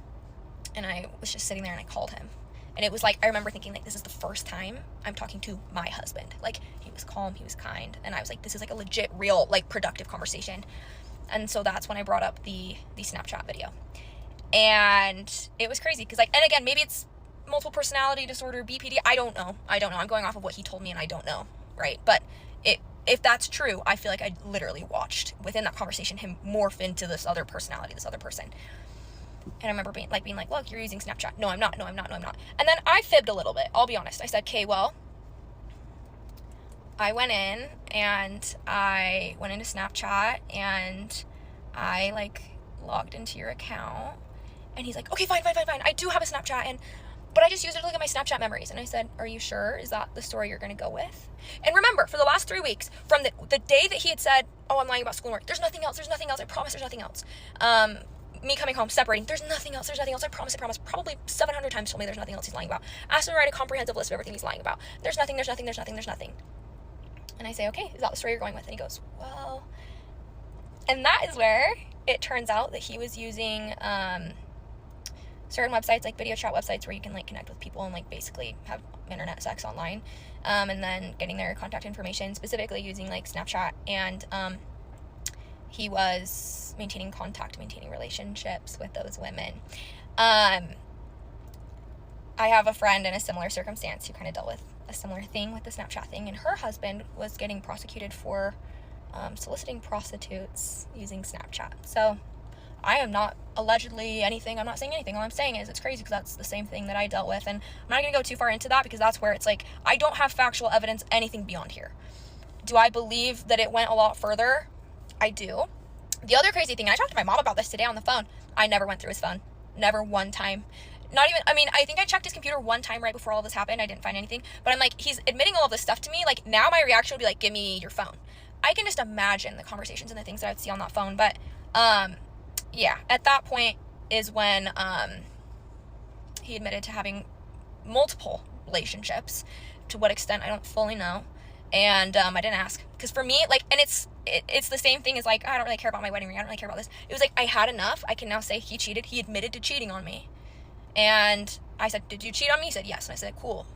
And I was just sitting there, and I called him. And it was like, I remember thinking, like, this is the first time I'm talking to my husband. Like, he was calm, he was kind. And I was like, this is like a legit, real, like, productive conversation. And so that's when I brought up the Snapchat video. And it was crazy, because, like, and again, maybe it's multiple personality disorder, BPD, I don't know. I'm going off of what he told me, and I don't know. Right? But if that's true, I feel like I literally watched within that conversation him morph into this other personality, this other person. And I remember being like, look, you're using Snapchat. No, I'm not. And then I fibbed a little bit. I'll be honest. I said, okay, well, I went in and I went into Snapchat and I like logged into your account. And he's like, okay, fine. I do have a Snapchat, but I just used it to look at my Snapchat memories. And I said, are you sure? Is that the story you're going to go with? And remember, for the last 3 weeks, from the day that he had said, oh, I'm lying about schoolwork, there's nothing else. I promise there's nothing else. me coming home, separating, there's nothing else, I promise, probably 700 times told me there's nothing else he's lying about. Asked him to write a comprehensive list of everything he's lying about. There's nothing. And I say, okay, is that the story you're going with? And he goes, well, and that is where it turns out that he was using certain websites, like video chat websites, where you can like connect with people and like basically have internet sex online, and then getting their contact information, specifically using like Snapchat. And he was maintaining relationships with those women. I have a friend in a similar circumstance who kind of dealt with a similar thing with the Snapchat thing, and her husband was getting prosecuted for soliciting prostitutes using Snapchat. So I am not allegedly anything. I'm not saying anything. All I'm saying is it's crazy because that's the same thing that I dealt with. And I'm not going to go too far into that because that's where it's like, I don't have factual evidence, anything beyond here. Do I believe that it went a lot further? I do. The other crazy thing, and I talked to my mom about this today on the phone, I never went through his phone. Never one time. Not even, I mean, I think I checked his computer one time right before all this happened. I didn't find anything. But I'm like, he's admitting all of this stuff to me. Like, now my reaction would be like, give me your phone. I can just imagine the conversations and the things that I would see on that phone. But, yeah, at that point is when he admitted to having multiple relationships. To what extent, I don't fully know. And I didn't ask. Because for me, like, and it's the same thing as, like, I don't really care about my wedding ring. I don't really care about this. It was like, I had enough. I can now say he cheated. He admitted to cheating on me. And I said, did you cheat on me? He said, yes. And I said, cool.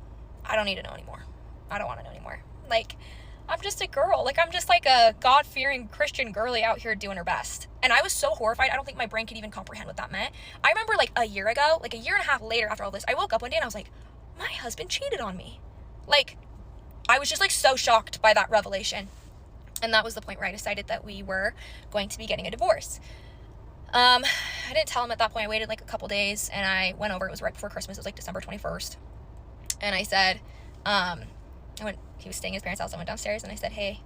I don't need to know anymore. I don't want to know anymore. Like, I'm just a girl. Like, I'm just like a God-fearing Christian girly out here doing her best. And I was so horrified. I don't think my brain could even comprehend what that meant. I remember like a year ago, like a year and a half later after all this, I woke up one day and I was like, my husband cheated on me. Like, I was just like so shocked by that revelation. And that was the point where I decided that we were going to be getting a divorce. I didn't tell him at that point. I waited like a couple days and I went over. It was right before Christmas. It was like December 21st. And I said, he was staying at his parents' house. I went downstairs and I said, hey,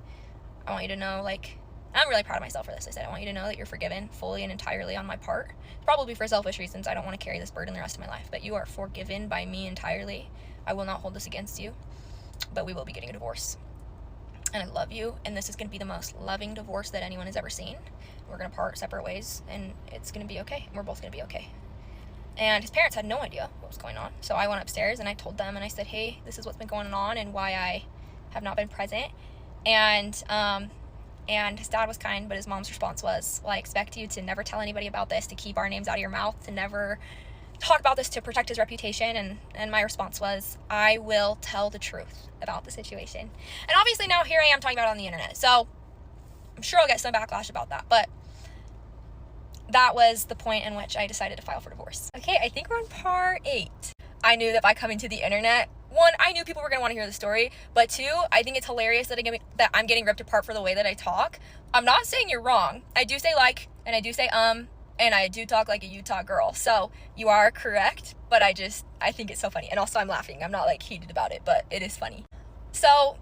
I want you to know, like, I'm really proud of myself for this. I said, I want you to know that you're forgiven fully and entirely on my part. Probably for selfish reasons. I don't want to carry this burden the rest of my life, but you are forgiven by me entirely. I will not hold this against you, but we will be getting a divorce. And I love you, and this is going to be the most loving divorce that anyone has ever seen. We're going to part separate ways, and it's going to be okay. And we're both going to be okay. And his parents had no idea what was going on. So I went upstairs, and I told them, and I said, hey, this is what's been going on and why I have not been present. And his dad was kind, but his mom's response was, well, I expect you to never tell anybody about this, to keep our names out of your mouth, to never talk about this, to protect his reputation. And my response was, I will tell the truth about the situation. And obviously now here I am talking about it on the internet, so I'm sure I'll get some backlash about that, but that was the point in which I decided to file for divorce. Okay, I think we're on part 8. I knew that by coming to the internet, 1, I knew people were going to want to hear the story, but 2, I think it's hilarious that I'm getting ripped apart for the way that I talk. I'm not saying you're wrong. I do say like, and I do say and I do talk like a Utah girl, so you are correct, but I think it's so funny, and also I'm laughing. I'm not like heated about it, but it is funny. So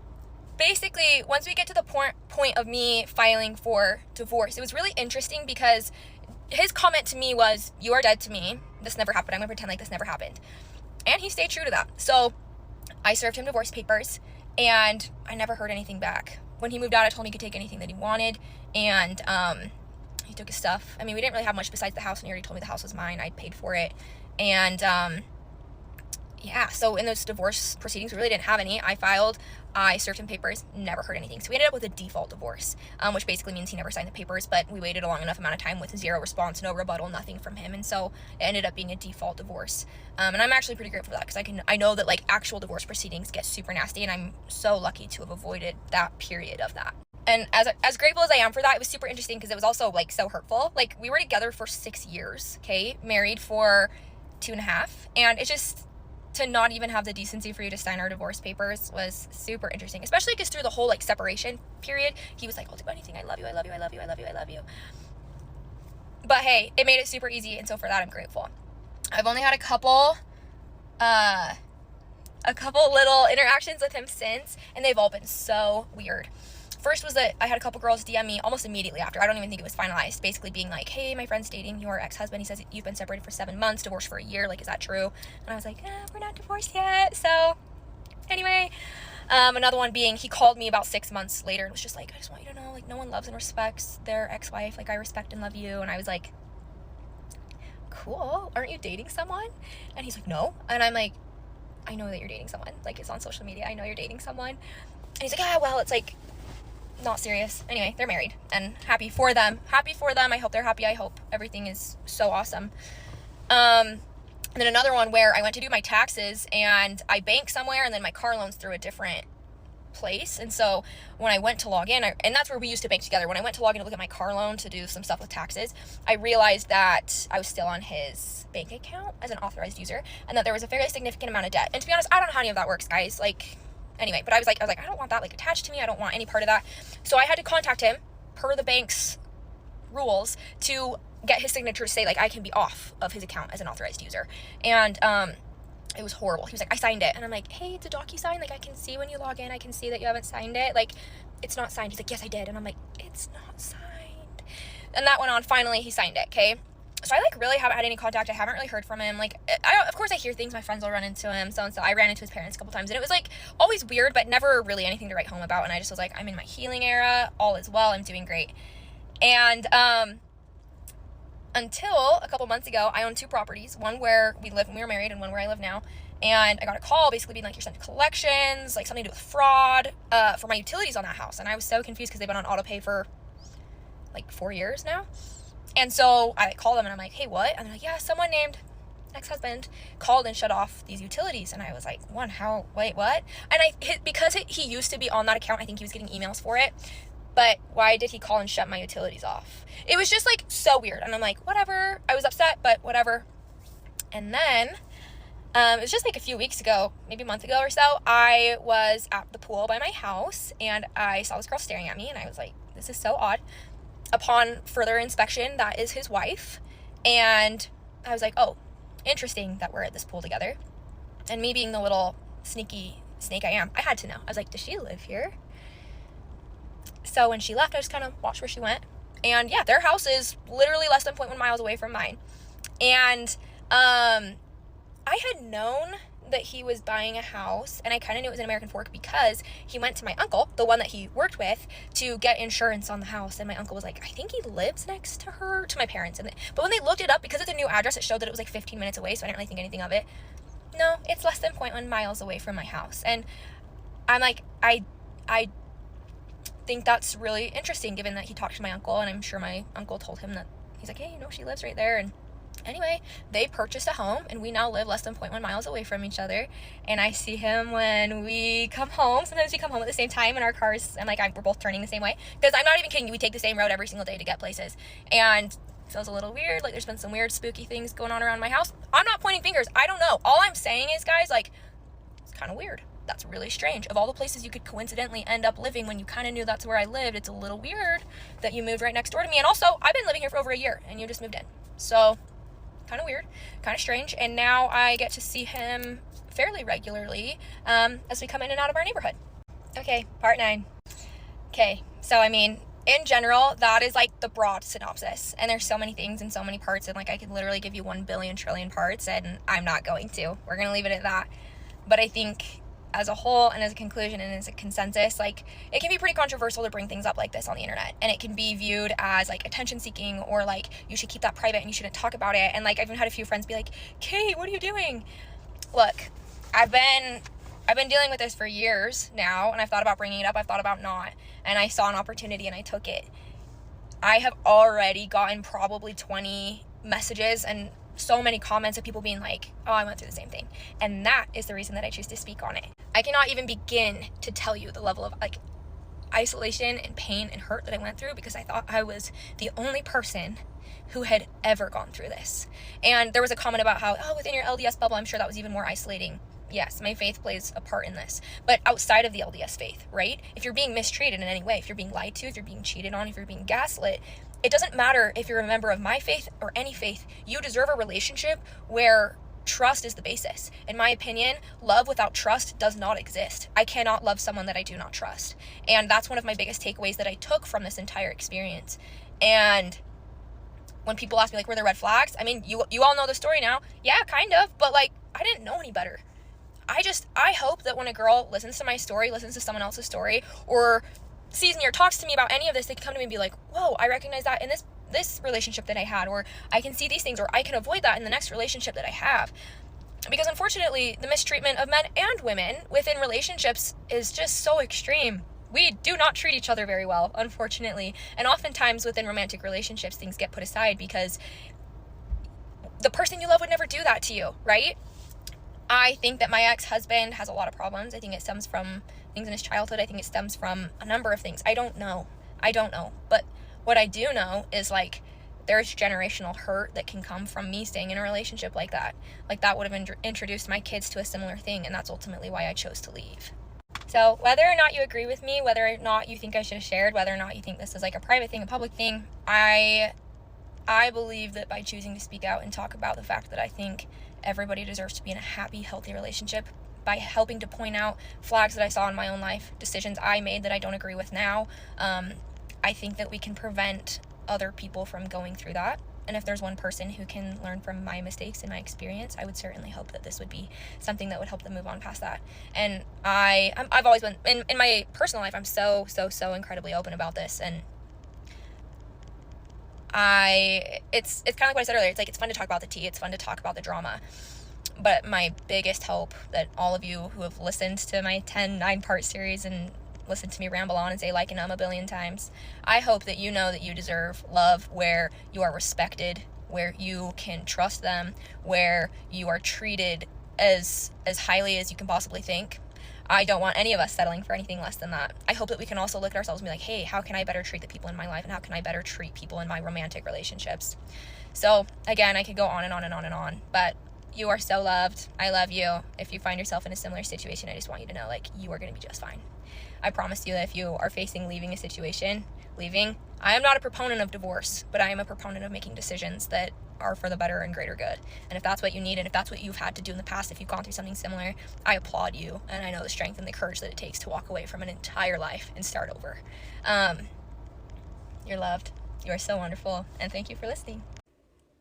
basically, once we get to the point of me filing for divorce, it was really interesting because his comment to me was, you are dead to me. This never happened. I'm going to pretend like this never happened. And he stayed true to that. So I served him divorce papers, and I never heard anything back. When he moved out, I told him he could take anything that he wanted, and he took his stuff. I mean, we didn't really have much besides the house, and he already told me the house was mine. I'd paid for it. And yeah, so in those divorce proceedings, we really didn't have any. I served him papers, never heard anything. So we ended up with a default divorce, which basically means he never signed the papers, but we waited a long enough amount of time with 0 response, no rebuttal, nothing from him. And so it ended up being a default divorce. And I'm actually pretty grateful for that because I know that like actual divorce proceedings get super nasty, and I'm so lucky to have avoided that period of that. And as grateful as I am for that, it was super interesting because it was also like so hurtful. Like, we were together for 6 years, okay, married for 2.5, and it's just, to not even have the decency for you to sign our divorce papers was super interesting, especially because through the whole like separation period, he was like, I'll do anything. I love you. I love you. I love you. I love you. I love you. But hey, it made it super easy. And so for that, I'm grateful. I've only had a couple little interactions with him since, and they've all been so weird. First was that I had a couple girls DM me almost immediately after. I don't even think it was finalized. Basically being like, hey, my friend's dating your ex-husband. He says you've been separated for 7 months, divorced for a year. Like, is that true? And I was like, we're not divorced yet. So anyway, another one being, he called me about 6 months later and was just like, I just want you to know, like, no one loves and respects their ex-wife. Like, I respect and love you. And I was like, cool. Aren't you dating someone? And he's like, no. And I'm like, I know that you're dating someone. Like, it's on social media. I know you're dating someone. And he's like, well, it's like not serious. Anyway, they're married and happy for them. I hope they're happy. I hope everything is so awesome. And then another one where I went to do my taxes and I banked somewhere and then my car loan's through a different place. And so when I went to log in, and that's where we used to bank together. When I went to log in to look at my car loan to do some stuff with taxes, I realized that I was still on his bank account as an authorized user and that there was a fairly significant amount of debt. And to be honest, I don't know how any of that works, guys. Like, anyway, but I was like, I don't want that like attached to me. I don't want any part of that. So I had to contact him per the bank's rules to get his signature to say like I can be off of his account as an authorized user. And it was horrible. He was like, I signed it. And I'm like, hey, it's a DocuSign. Like, I can see when you log in, I can see that you haven't signed it. Like, it's not signed. He's like, yes, I did. And I'm like, it's not signed. And that went on. Finally, he signed it. Okay. So I like really haven't had any contact. I haven't really heard from him. Like, of course I hear things. My friends will run into him. So I ran into his parents a couple times and it was like always weird, but never really anything to write home about. And I just was like, I'm in my healing era. All is well. I'm doing great. And, until a couple months ago, I owned 2 properties, one where we lived when we were married and one where I live now. And I got a call basically being like, you're sent to collections, like something to do with fraud, for my utilities on that house. And I was so confused because they've been on auto pay for like 4 years now. And so I called them and I'm like, hey, what? And they're like, yeah, someone named ex-husband called and shut off these utilities. And I was like, wait, what? And because he used to be on that account, I think he was getting emails for it. But why did he call and shut my utilities off? It was just like so weird. And I'm like, whatever. I was upset, but whatever. And then it was just like a few weeks ago, maybe a month ago or so, I was at the pool by my house and I saw this girl staring at me and I was like, this is so odd. Upon further inspection, that is his wife. And I was like, oh, interesting that we're at this pool together. And me being the little sneaky snake I am, I had to know. I was like, does she live here? So when she left, I just kind of watched where she went. And yeah, their house is literally less than 0.1 miles away from mine. And I had known that he was buying a house, and I kind of knew it was an American Fork because he went to my uncle, the one that he worked with, to get insurance on the house. And my uncle was like, I think he lives next to her, to my parents. But when they looked it up, because it's a new address, it showed that it was like 15 minutes away, so I didn't really think anything of it. No, it's less than 0.1 miles away from my house. And I'm like, I think that's really interesting given that he talked to my uncle, and I'm sure my uncle told him that he's like, hey, you know, she lives right there. And anyway, they purchased a home and we now live less than 0.1 miles away from each other. And I see him when we come home. Sometimes we come home at the same time in our cars, and like we're both turning the same way, because I'm not even kidding you, we take the same road every single day to get places. And it feels a little weird. Like there's been some weird spooky things going on around my house. I'm not pointing fingers. I don't know. All I'm saying is, guys, like, it's kind of weird. That's really strange. Of all the places you could coincidentally end up living when you kind of knew that's where I lived, it's a little weird that you moved right next door to me. And also, I've been living here for over a year and you just moved in. So kind of weird, kind of strange. And now I get to see him fairly regularly as we come in and out of our neighborhood. Okay, part 9. Okay, so I mean, in general, that is like the broad synopsis. And there's so many things and so many parts, and like I could literally give you 1 billion trillion parts, and I'm not going to. We're going to leave it at that. But I think as a whole and as a conclusion and as a consensus, like, it can be pretty controversial to bring things up like this on the internet, and it can be viewed as like attention seeking, or like you should keep that private and you shouldn't talk about it. And like I've even had a few friends be like, Kate, what are you doing? Look, I've been dealing with this for years now, and I've thought about bringing it up, I've thought about not, and I saw an opportunity and I took it. I have already gotten probably 20 messages and so many comments of people being like, oh, I went through the same thing. And that is the reason that I choose to speak on it. I cannot even begin to tell you the level of like isolation and pain and hurt that I went through, because I thought I was the only person who had ever gone through this. And there was a comment about how, oh, within your LDS bubble, I'm sure that was even more isolating. Yes, my faith plays a part in this. But outside of the LDS faith, right? If you're being mistreated in any way, if you're being lied to, if you're being cheated on, if you're being gaslit, it doesn't matter if you're a member of my faith or any faith. You deserve a relationship where trust is the basis. In my opinion, love without trust does not exist. I cannot love someone that I do not trust. And that's one of my biggest takeaways that I took from this entire experience. And when people ask me, like, were there red flags? I mean, you all know the story now. Yeah, kind of. But, like, I didn't know any better. I hope that when a girl listens to my story, listens to someone else's story, or sees me or talks to me about any of this, they can come to me and be like, whoa, I recognize that in this relationship that I had, or I can see these things, or I can avoid that in the next relationship that I have. Because unfortunately, the mistreatment of men and women within relationships is just so extreme. We do not treat each other very well, unfortunately. And oftentimes within romantic relationships, things get put aside because the person you love would never do that to you, right? I think that my ex-husband has a lot of problems. I think it stems from things in his childhood. I think it stems from a number of things. I don't know. But what I do know is, like, there's generational hurt that can come from me staying in a relationship like that. Like, that would have introduced my kids to a similar thing, and that's ultimately why I chose to leave. So whether or not you agree with me, whether or not you think I should have shared, whether or not you think this is like a private thing, a public thing, I believe that by choosing to speak out and talk about the fact that I think everybody deserves to be in a happy, healthy relationship, by helping to point out flags that I saw in my own life, decisions I made that I don't agree with now, I think that we can prevent other people from going through that. And if there's one person who can learn from my mistakes and my experience, I would certainly hope that this would be something that would help them move on past that. And I've always been, in my personal life, I'm so incredibly open about this. And it's kind of like what I said earlier. It's like, it's fun to talk about the tea. It's fun to talk about the drama. But my biggest hope that all of you who have listened to my 9-part series and listened to me ramble on and say like and a billion times, I hope that you know that you deserve love where you are respected, where you can trust them, where you are treated as highly as you can possibly think. I don't want any of us settling for anything less than that. I hope that we can also look at ourselves and be like, hey, how can I better treat the people in my life, and how can I better treat people in my romantic relationships? So again, I could go on and on and on and on, but you are so loved. I love you. If you find yourself in a similar situation, I just want you to know, like, you are going to be just fine. I promise you that if you are facing leaving a situation, I am not a proponent of divorce, but I am a proponent of making decisions that are for the better and greater good. And if that's what you need, and if that's what you've had to do in the past, if you've gone through something similar, I applaud you. And I know the strength and the courage that it takes to walk away from an entire life and start over. You're loved. You are so wonderful. And thank you for listening.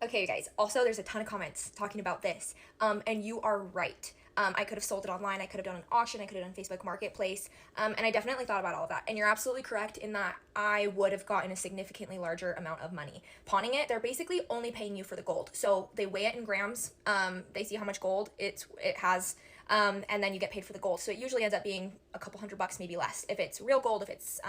Okay, you guys, also there's a ton of comments talking about this, and you are right. I could have sold it online, I could have done an auction, I could have done Facebook Marketplace, and I definitely thought about all of that. And you're absolutely correct in that I would have gotten a significantly larger amount of money. Pawning it, they're basically only paying you for the gold. So they weigh it in grams, they see how much gold it has, and then you get paid for the gold. So it usually ends up being a couple $100, maybe less. If it's real gold, if it's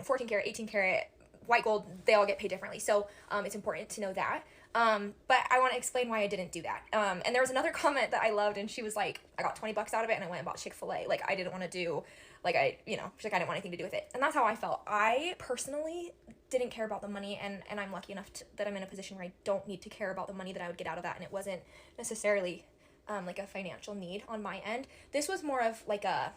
14 karat, 18 karat, white gold, they all get paid differently. So it's important to know that. But I want to explain why I didn't do that. And there was another comment that I loved, and she was like, I got $20 out of it and I went and bought Chick-fil-A. Like, I didn't want to do, like, she's like, I didn't want anything to do with it. And that's how I felt. I personally didn't care about the money, and I'm lucky enough that I'm in a position where I don't need to care about the money that I would get out of that. And it wasn't necessarily, like a financial need on my end. This was more of like a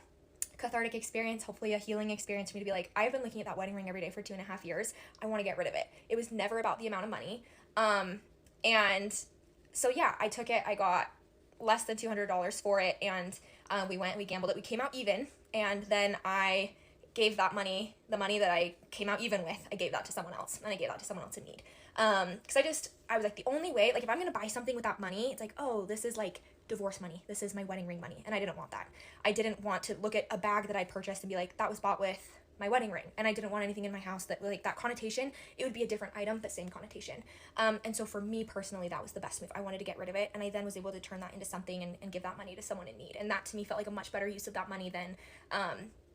cathartic experience, hopefully a healing experience for me to be like, I've been looking at that wedding ring every day for 2.5 years. I want to get rid of it. It was never about the amount of money. And so yeah, I took it. I got less than $200 for it, and we gambled it. We came out even, and then I gave that money, the money that I came out even with, I gave that to someone else, and I gave that to someone else in need. Because I was like, the only way, like, if I'm gonna buy something with that money, it's like, oh, this is like divorce money, this is my wedding ring money, and I didn't want that. I didn't want to look at a bag that I purchased and be like, that was bought with my wedding ring, and I didn't want anything in my house that, like, that connotation. It would be a different item, but same connotation. And so for me personally, that was the best move. I wanted to get rid of it, and I then was able to turn that into something and give that money to someone in need. And that to me felt like a much better use of that money than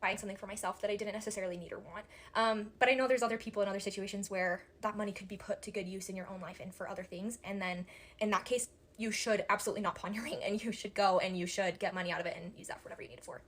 buying something for myself that I didn't necessarily need or want. But I know there's other people in other situations where that money could be put to good use in your own life and for other things. And then in that case, you should absolutely not pawn your ring, and you should go and you should get money out of it and use that for whatever you need it for.